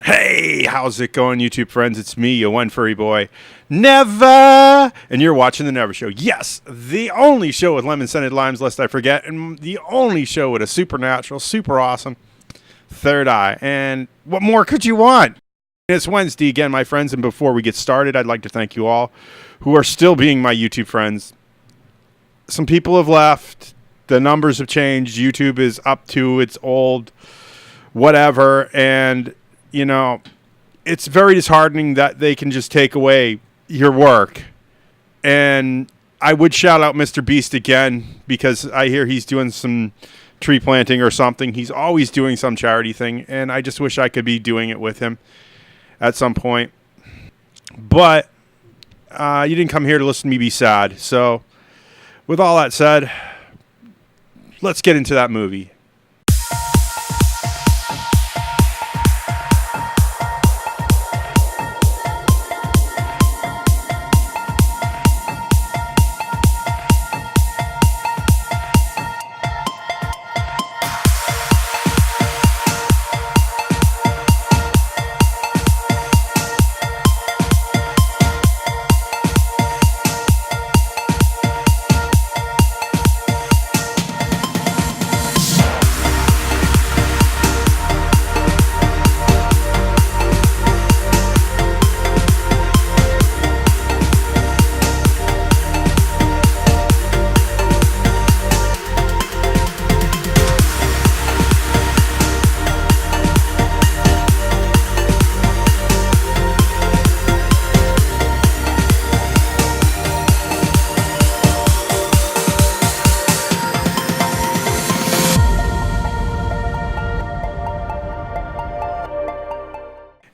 Hey, how's it going, YouTube friends? It's me, your one furry boy, Never, and you're watching The Never Show. Yes, the only show with lemon-scented limes, lest I forget, and the only show with a supernatural, super awesome third eye. And what more could you want? It's Wednesday again, my friends, and before we get started, I'd like to thank you all who are still being my YouTube friends. Some people have left. The numbers have changed. YouTube is up to its old whatever, and you know, it's very disheartening that they can just take away your work. And I would shout out Mr. Beast again, because I hear he's doing some tree planting or something. He's always doing some charity thing, and I just wish I could be doing it with him at some point. But you didn't come here to listen to me be sad. So with all that said, let's get into that movie.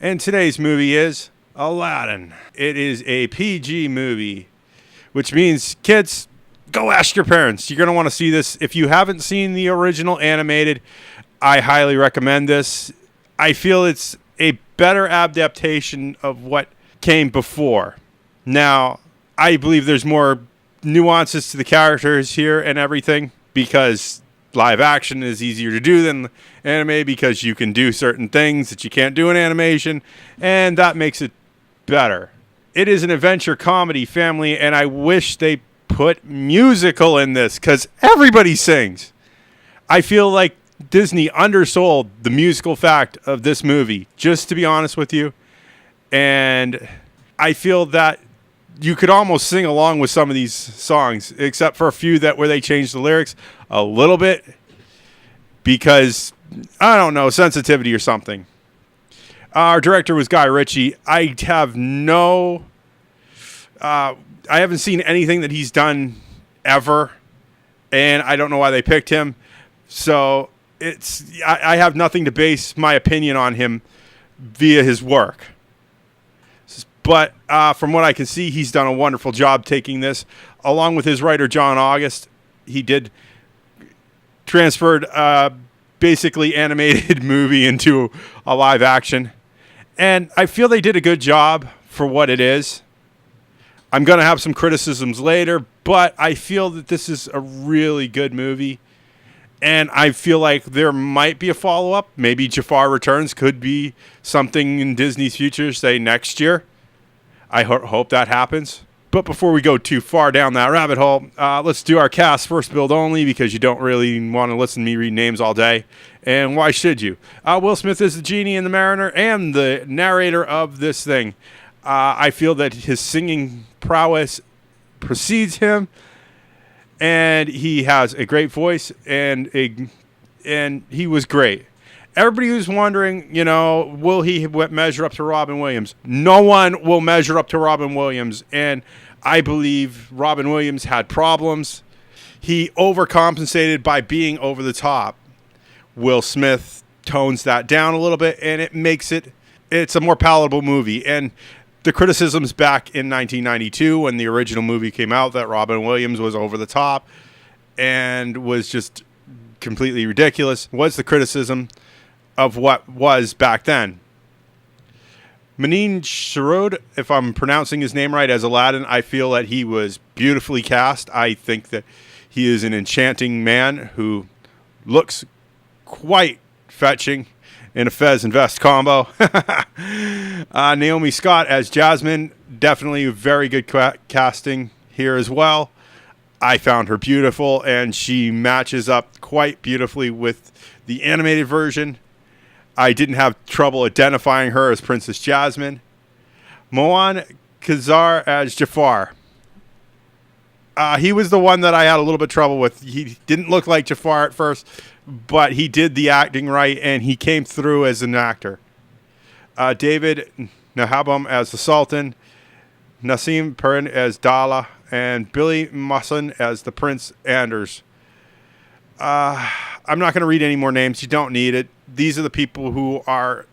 And today's movie is Aladdin. It is a PG movie, which means, kids, go ask your parents. You're going to want to see this. If you haven't seen the original animated, I highly recommend this. I feel it's a better adaptation of what came before. Now, I believe there's more nuances to the characters here and everything, because live action is easier to do than anime, because you can do certain things that you can't do in animation, and that makes it better. It is an adventure comedy family, and I wish they put musical in this, because everybody sings. I feel like Disney undersold the musical fact of this movie, just to be honest with you, and I feel that you could almost sing along with some of these songs, except for a few where they changed the lyrics a little bit because, I don't know, sensitivity or something. Our director was Guy Ritchie. I haven't seen anything that he's done ever, and I don't know why they picked him. So I have nothing to base my opinion on him via his work. But from what I can see, he's done a wonderful job taking this, along with his writer, John August. He did transferred basically animated movie into a live action. And I feel they did a good job for what it is. I'm going to have some criticisms later, but I feel that this is a really good movie. And I feel like there might be a follow-up. Maybe Jafar Returns could be something in Disney's future, say next year. I hope that happens. But before we go too far down that rabbit hole, let's do our cast first build only, because you don't really want to listen to me read names all day. And why should you? Will Smith is the genie and the mariner and the narrator of this thing. I feel that his singing prowess precedes him, and he has a great voice, and he was great. Everybody who's wondering, will he measure up to Robin Williams? No one will measure up to Robin Williams. And I believe Robin Williams had problems. He overcompensated by being over the top. Will Smith tones that down a little bit, and it makes it's a more palatable movie. And the criticisms back in 1992 when the original movie came out that Robin Williams was over the top and was just completely ridiculous was the criticism of what was back then. Mena Massoud, if I'm pronouncing his name right, as Aladdin, I feel that he was beautifully cast. I think that he is an enchanting man who looks quite fetching in a Fez and vest combo. Naomi Scott as Jasmine, definitely very good casting here as well. I found her beautiful, and she matches up quite beautifully with the animated version. I didn't have trouble identifying her as Princess Jasmine. Moan Kazar as Jafar. He was the one that I had a little bit of trouble with. He didn't look like Jafar at first, but he did the acting right, and he came through as an actor. David Nahabam as the Sultan, Nassim Perin as Dala, and Billy Musson as the Prince Anders. I'm not going to read any more names. You don't need it. These are the people who are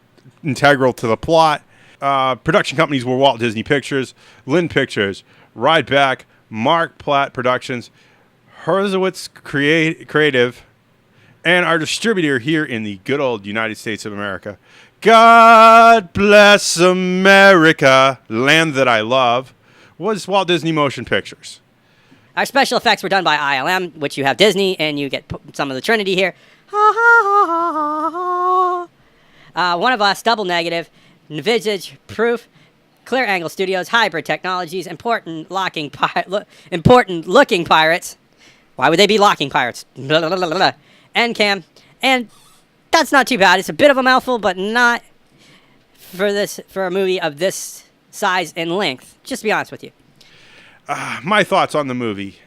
integral to the plot. Production companies were Walt Disney Pictures, Lynn Pictures, Rideback, Mark Platt Productions, Herzowitz Creative, and our distributor here in the good old United States of America. God bless America, land that I love, was Walt Disney Motion Pictures. Our special effects were done by ILM, which you have Disney, and you get some of the Trinity here. One of us, Double Negative, Visage Proof, Clear Angle Studios, Hybrid Technologies, Important Looking Pirates. Why would they be locking pirates? NCAM. And that's not too bad. It's a bit of a mouthful, but not for a movie of this size and length. Just to be honest with you. My thoughts on the movie.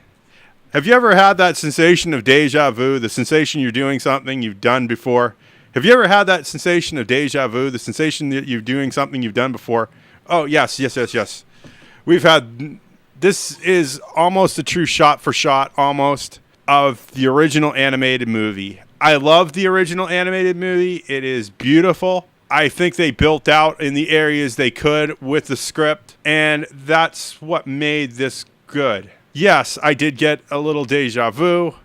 Have you ever had that sensation of deja vu, the sensation you're doing something you've done before? Have you ever had that sensation of deja vu, the sensation that you're doing something you've done before? Oh, yes. We've had, this is almost a true shot for shot, almost, of the original animated movie. I love the original animated movie. It is beautiful. I think they built out in the areas they could with the script, and that's what made this good. Yes, I did get a little deja vu,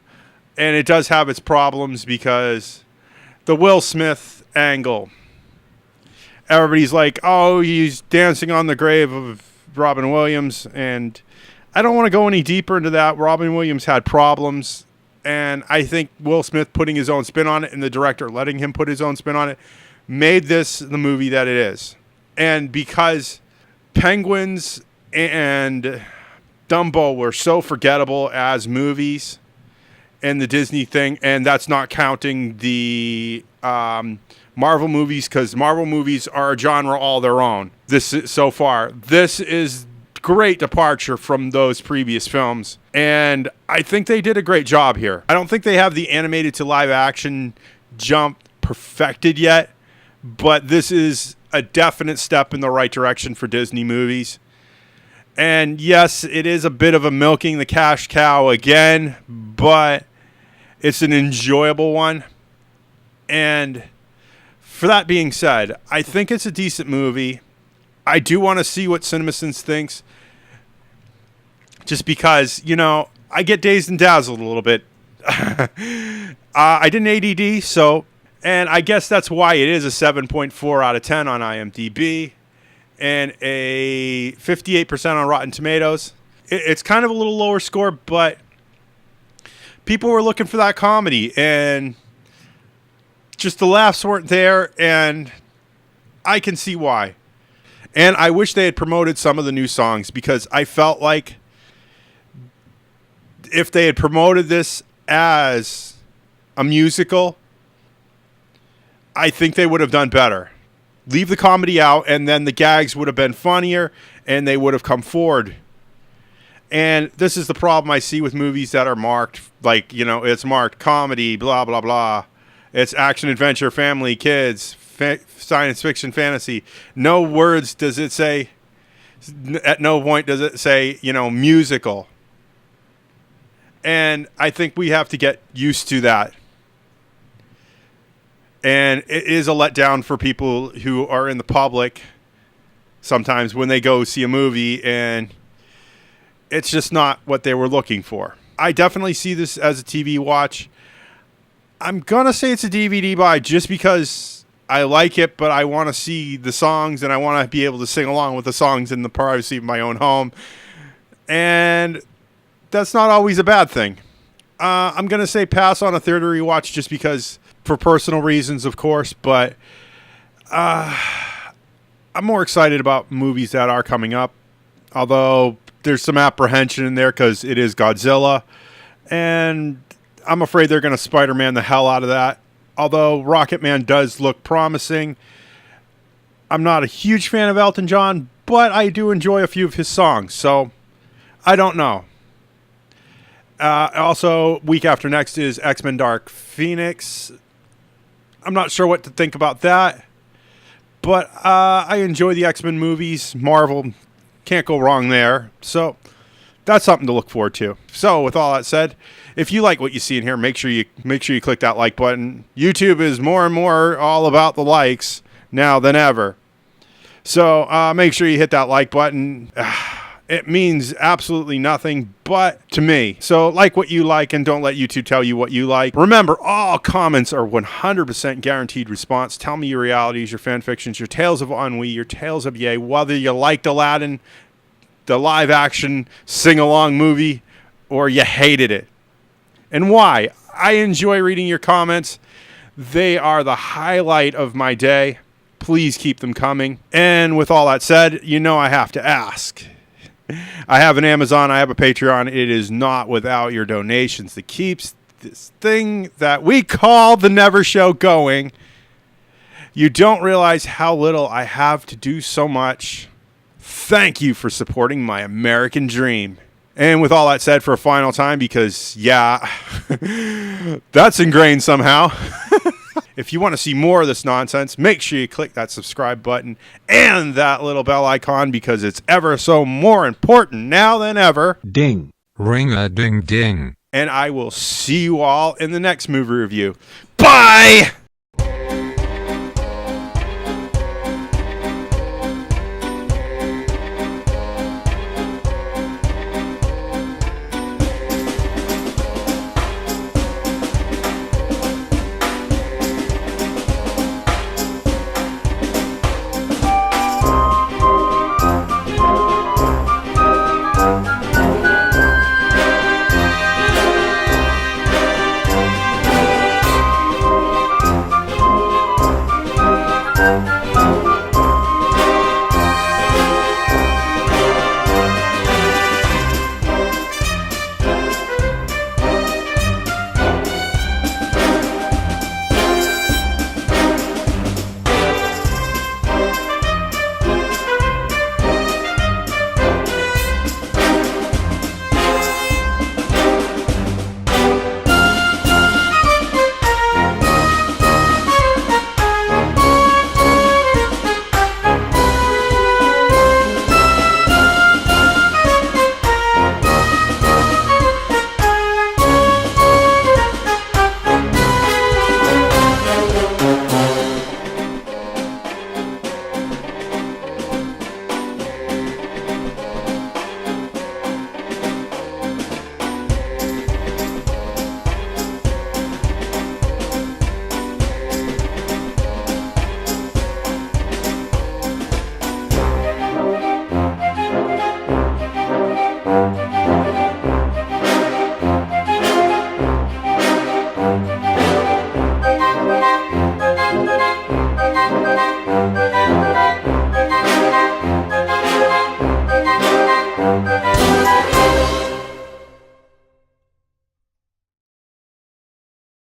and it does have its problems because the Will Smith angle. Everybody's like, oh, he's dancing on the grave of Robin Williams, and I don't want to go any deeper into that. Robin Williams had problems, and I think Will Smith putting his own spin on it and the director letting him put his own spin on it made this the movie that it is. And because Penguins and Dumbo were so forgettable as movies and the Disney thing, and that's not counting the Marvel movies, because Marvel movies are a genre all their own. This is great departure from those previous films, and I think they did a great job here. I don't think they have the animated to live action jump perfected yet, but this is a definite step in the right direction for Disney movies. And yes, it is a bit of a milking the cash cow again, but it's an enjoyable one. And for that being said, I think it's a decent movie. I do want to see what CinemaSins thinks, just because, I get dazed and dazzled a little bit. I did an ADD, and I guess that's why it is a 7.4 out of 10 on IMDb and a 58% on Rotten Tomatoes. It's kind of a little lower score, but people were looking for that comedy, and just the laughs weren't there, and I can see why. And I wish they had promoted some of the new songs, because I felt like if they had promoted this as a musical, I think they would have done better. Leave the comedy out, and then the gags would have been funnier, and they would have come forward. And this is the problem I see with movies that are marked, like, it's marked comedy, blah, blah, blah. It's action, adventure, family, kids, science fiction, fantasy. No words does it say, at no point does it say, musical. And I think we have to get used to that. And it is a letdown for people who are in the public sometimes when they go see a movie and it's just not what they were looking for. I definitely see this as a TV watch. I'm going to say it's a DVD buy just because I like it, but I want to see the songs and I want to be able to sing along with the songs in the privacy of my own home. And that's not always a bad thing. I'm going to say pass on a theater rewatch just because for personal reasons, of course, but I'm more excited about movies that are coming up, although there's some apprehension in there because it is Godzilla, and I'm afraid they're going to Spider-Man the hell out of that. Although Rocket Man does look promising. I'm not a huge fan of Elton John, but I do enjoy a few of his songs, so I don't know. Also, week after next is X-Men Dark Phoenix. I'm not sure what to think about that, but I enjoy the X-Men movies. Marvel, can't go wrong there. So that's something to look forward to. So with all that said, if you like what you see in here, make sure you click that like button. YouTube is more and more all about the likes now than ever. So make sure you hit that like button. It means absolutely nothing but to me. So like what you like and don't let YouTube tell you what you like. Remember, all comments are 100% guaranteed response. Tell me your realities, your fan fictions, your tales of ennui, your tales of yay, whether you liked Aladdin, the live action sing-along movie, or you hated it. And why? I enjoy reading your comments. They are the highlight of my day. Please keep them coming. And with all that said, you know I have to ask. I have an Amazon, I have a Patreon. It is not without your donations that keeps this thing that we call the Never Show going. You don't realize how little I have to do so much. Thank you for supporting my American dream. And with all that said, for a final time, because, yeah, that's ingrained somehow. If you want to see more of this nonsense, make sure you click that subscribe button and that little bell icon, because it's ever so more important now than ever. Ding. Ring-a-ding-ding. And I will see you all in the next movie review. Bye!